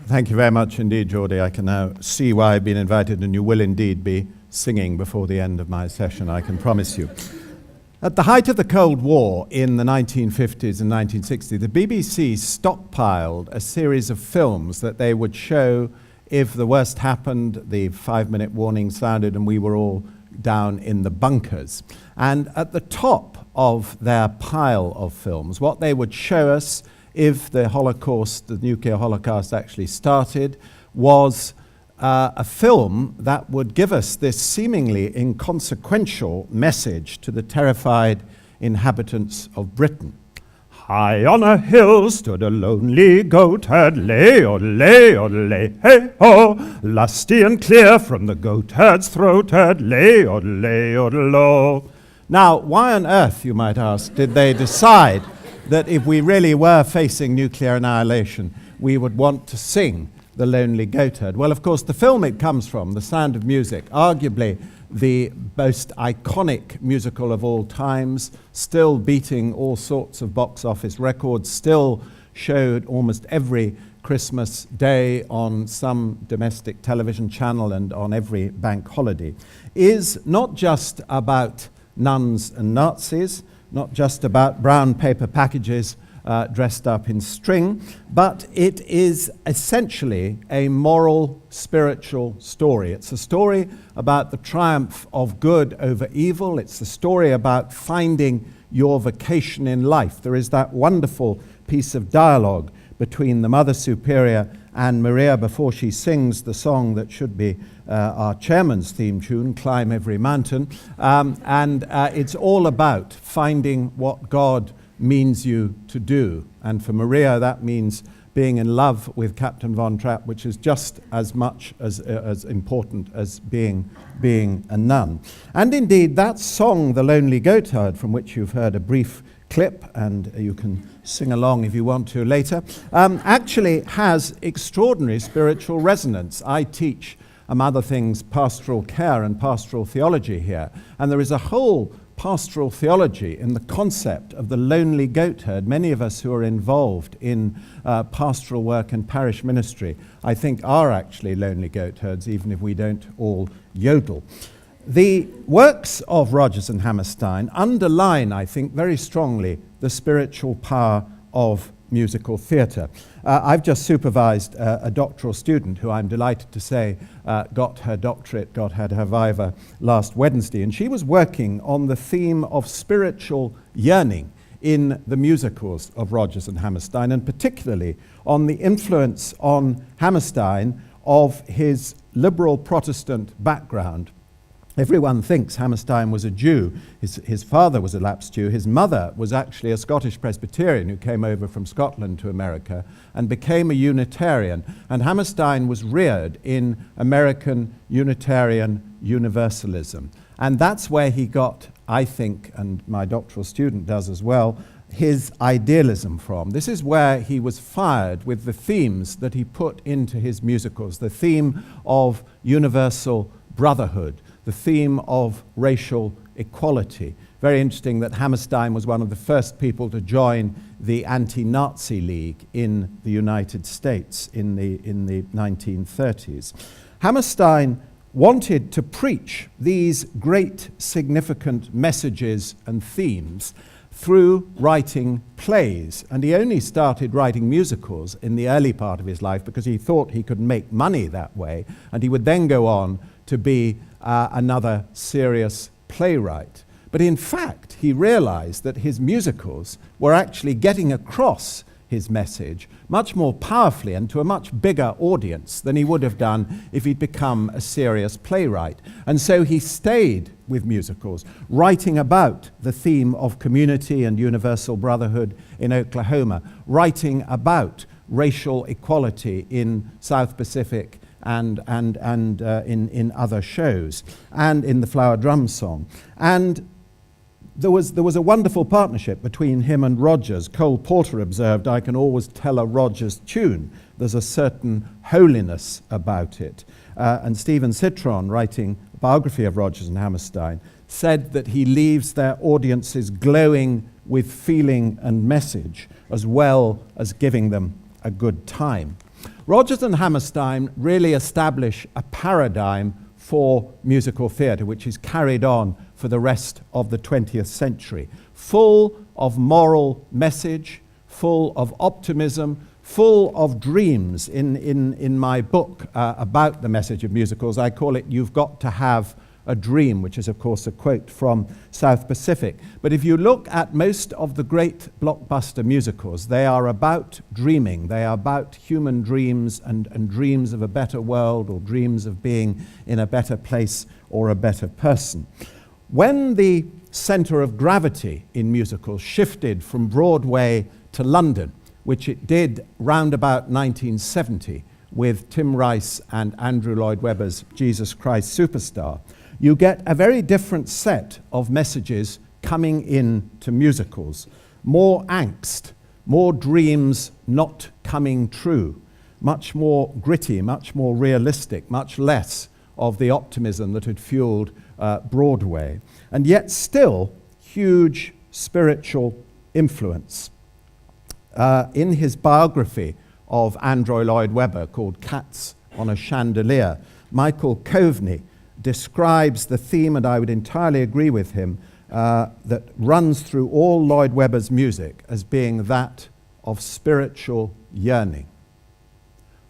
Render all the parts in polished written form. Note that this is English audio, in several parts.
Thank you very much indeed, Geordie. I can now see why I've been invited, and you will indeed be singing before the end of my session, I can promise you. At the height of the Cold War in the 1950s and 1960s, the BBC stockpiled a series of films that they would show if the worst happened, the 5-minute warning sounded, and we were all down in the bunkers. And at the top of their pile of films, what they would show us if the Holocaust, the nuclear Holocaust actually started, was a film that would give us this seemingly inconsequential message to the terrified inhabitants of Britain. High on a hill stood a lonely goatherd, lay, hey ho, lusty and clear from the goatherd's throat, lay, lo. Now, why on earth, you might ask, did they decide that if we really were facing nuclear annihilation, we would want to sing The Lonely Goatherd? Well, of course, the film it comes from, The Sound of Music, arguably the most iconic musical of all times, still beating all sorts of box office records, still showed almost every Christmas day on some domestic television channel and on every bank holiday, is not just about nuns and Nazis, not just about brown paper packages dressed up in string, but it is essentially a moral, spiritual story. It's a story about the triumph of good over evil. It's a story about finding your vocation in life. There is that wonderful piece of dialogue between the Mother Superior and Maria before she sings the song that should be our chairman's theme tune, Climb Every Mountain. It's all about finding what God means you to do. And for Maria, that means being in love with Captain Von Trapp, which is just as much as important as being a nun. And indeed, that song, The Lonely Goatherd, from which you've heard a brief clip, and you can sing along if you want to later, actually has extraordinary spiritual resonance. I teach, among other things, pastoral care and pastoral theology here, and there is a whole pastoral theology in the concept of the lonely goatherd. Many of us who are involved in pastoral work and parish ministry, I think, are actually lonely goatherds, even if we don't all yodel. The works of Rodgers and Hammerstein underline, I think, very strongly the spiritual power of musical theatre. I've just supervised a doctoral student who I'm delighted to say got her doctorate, had her viva last Wednesday, and she was working on the theme of spiritual yearning in the musicals of Rodgers and Hammerstein, and particularly on the influence on Hammerstein of his liberal Protestant background. Everyone thinks Hammerstein was a Jew. His father was a lapsed Jew. His mother was actually a Scottish Presbyterian who came over from Scotland to America and became a Unitarian. And Hammerstein was reared in American Unitarian Universalism. And that's where he got, I think, and my doctoral student does as well, his idealism from. This is where he was fired with the themes that he put into his musicals, the theme of universal brotherhood, the theme of racial equality. Very interesting that Hammerstein was one of the first people to join the anti-Nazi League in the United States in the 1930s. Hammerstein wanted to preach these great significant messages and themes through writing plays. And he only started writing musicals in the early part of his life because he thought he could make money that way, and he would then go on to be another serious playwright. But in fact, he realized that his musicals were actually getting across his message much more powerfully and to a much bigger audience than he would have done if he'd become a serious playwright. And so he stayed with musicals, writing about the theme of community and universal brotherhood in Oklahoma, writing about racial equality in South Pacific and in other shows, and in the Flower Drum Song. And there was a wonderful partnership between him and Rodgers. Cole Porter observed, "I can always tell a Rodgers tune. There's a certain holiness about it." And Stephen Citron, writing a biography of Rodgers and Hammerstein, said that he leaves their audiences glowing with feeling and message, as well as giving them a good time. Rodgers and Hammerstein really establish a paradigm for musical theatre, which is carried on for the rest of the 20th century, full of moral message, full of optimism, full of dreams. In my book about the message of musicals, I call it "You've Got to Have a Dream," which is, of course, a quote from South Pacific. But if you look at most of the great blockbuster musicals, they are about dreaming. They are about human dreams and dreams of a better world, or dreams of being in a better place or a better person. When the center of gravity in musicals shifted from Broadway to London, which it did round about 1970 with Tim Rice and Andrew Lloyd Webber's Jesus Christ Superstar, you get a very different set of messages coming in to musicals. More angst, more dreams not coming true, much more gritty, much more realistic, much less of the optimism that had fueled Broadway, and yet still huge spiritual influence. In his biography of Andrew Lloyd Webber, called Cats on a Chandelier, Michael Coveney describes the theme, and I would entirely agree with him, that runs through all Lloyd Webber's music as being that of spiritual yearning.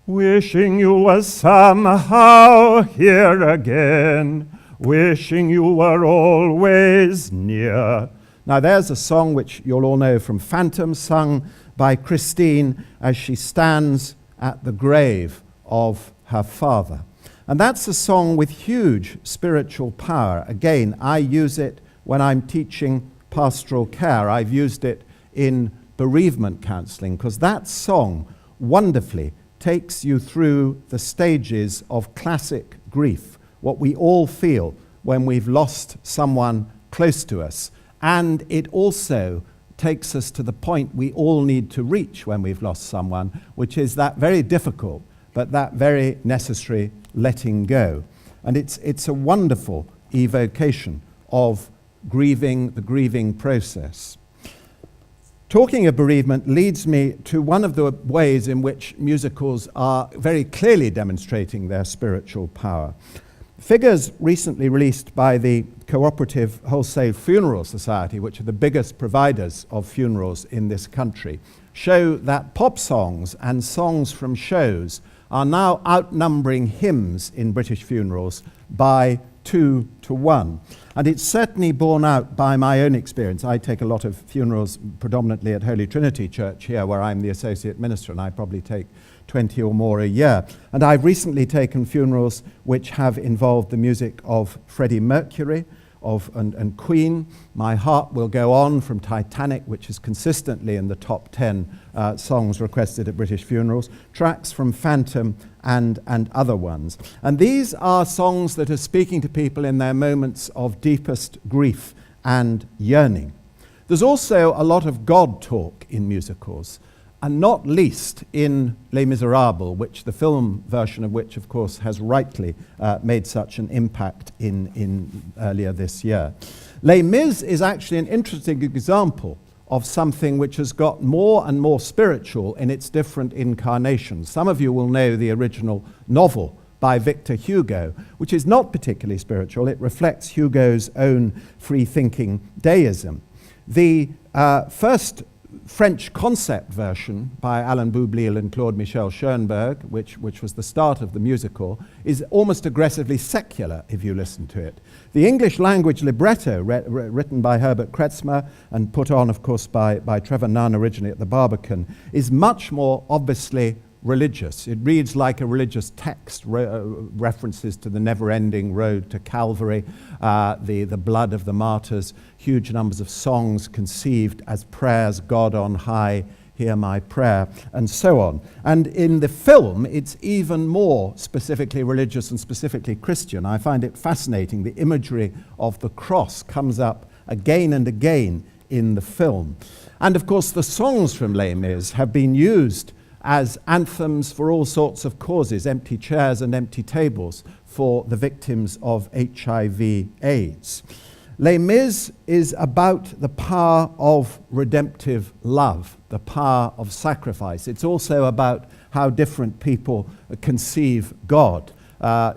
Wishing you were somehow here again, wishing you were always near. Now there's a song which you'll all know from Phantom, sung by Christine as she stands at the grave of her father. And that's a song with huge spiritual power. Again, I use it when I'm teaching pastoral care. I've used it in bereavement counseling, because that song wonderfully takes you through the stages of classic grief, what we all feel when we've lost someone close to us. And it also takes us to the point we all need to reach when we've lost someone, which is that very difficult, but that very necessary letting go. And it's a wonderful evocation of grieving, the grieving process. Talking of bereavement leads me to one of the ways in which musicals are very clearly demonstrating their spiritual power. Figures recently released by the Cooperative Wholesale Funeral Society, which are the biggest providers of funerals in this country, show that pop songs and songs from shows are now outnumbering hymns in British funerals by 2 to 1. And it's certainly borne out by my own experience. I take a lot of funerals predominantly at Holy Trinity Church here, where I'm the associate minister, and I probably take 20 or more a year. And I've recently taken funerals which have involved the music of Freddie Mercury and Queen. My Heart Will Go On from Titanic, which is consistently in the top 10 songs requested at British funerals, tracks from Phantom and other ones. And these are songs that are speaking to people in their moments of deepest grief and yearning. There's also a lot of God talk in musicals, and not least in Les Miserables, which the film version of which, of course, has rightly made such an impact in earlier this year. Les Mis is actually an interesting example of something which has got more and more spiritual in its different incarnations. Some of you will know the original novel by Victor Hugo, which is not particularly spiritual. It reflects Hugo's own free-thinking deism. The first French concept version by Alain Boublil and Claude Michel Schoenberg, which was the start of the musical, is almost aggressively secular if you listen to it. The English language libretto, written by Herbert Kretzmer and put on, of course, by Trevor Nunn originally at the Barbican, is much more obviously religious. It reads like a religious text, references to the never-ending road to Calvary, the blood of the martyrs, huge numbers of songs conceived as prayers, God on high, hear my prayer, and so on. And in the film, it's even more specifically religious and specifically Christian. I find it fascinating. The imagery of the cross comes up again and again in the film. And of course, the songs from Les Mis have been used as anthems for all sorts of causes, empty chairs and empty tables for the victims of HIV/AIDS. Les Mis is about the power of redemptive love, the power of sacrifice. It's also about how different people conceive God.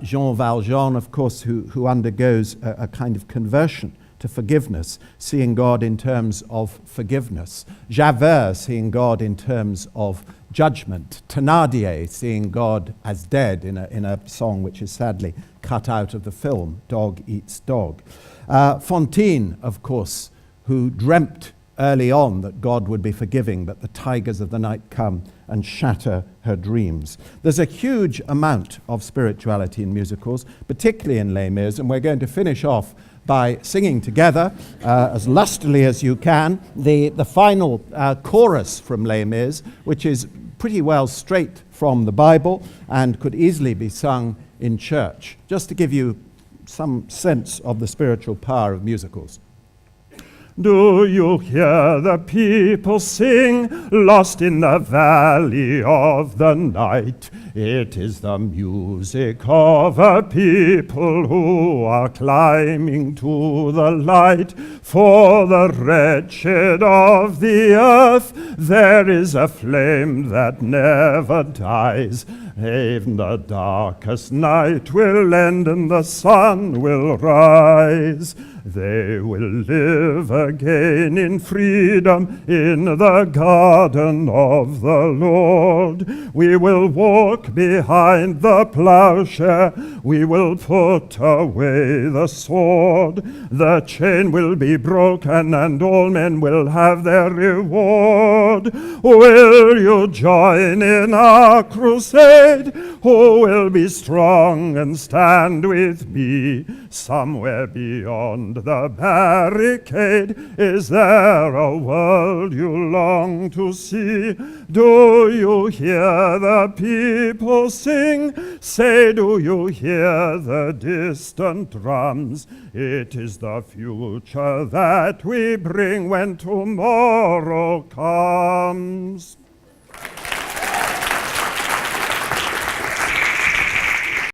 Jean Valjean, of course, who undergoes a kind of conversion to forgiveness, seeing God in terms of forgiveness. Javert, seeing God in terms of judgment. Thénardier, seeing God as dead in a song which is sadly cut out of the film, Dog Eats Dog. Fantine, of course, who dreamt early on that God would be forgiving, but the tigers of the night come and shatter her dreams. There's a huge amount of spirituality in musicals, particularly in Les Mis, and we're going to finish off by singing together, as lustily as you can, the final chorus from Les Mis, which is pretty well straight from the Bible and could easily be sung in church, just to give you some sense of the spiritual power of musicals. Do you hear the people sing, lost in the valley of the night? It is the music of a people who are climbing to the light. For the wretched of the earth, there is a flame that never dies. Even the darkest night will end and the sun will rise. They will live again in freedom in the garden of the Lord. We will walk behind the plowshare. We will put away the sword. The chain will be broken and all men will have their reward. Will you join in our crusade? Who will be strong and stand with me somewhere beyond the barricade? Is there a world you long to see? Do you hear the people sing? Say, do you hear the distant drums? It is the future that we bring when tomorrow comes.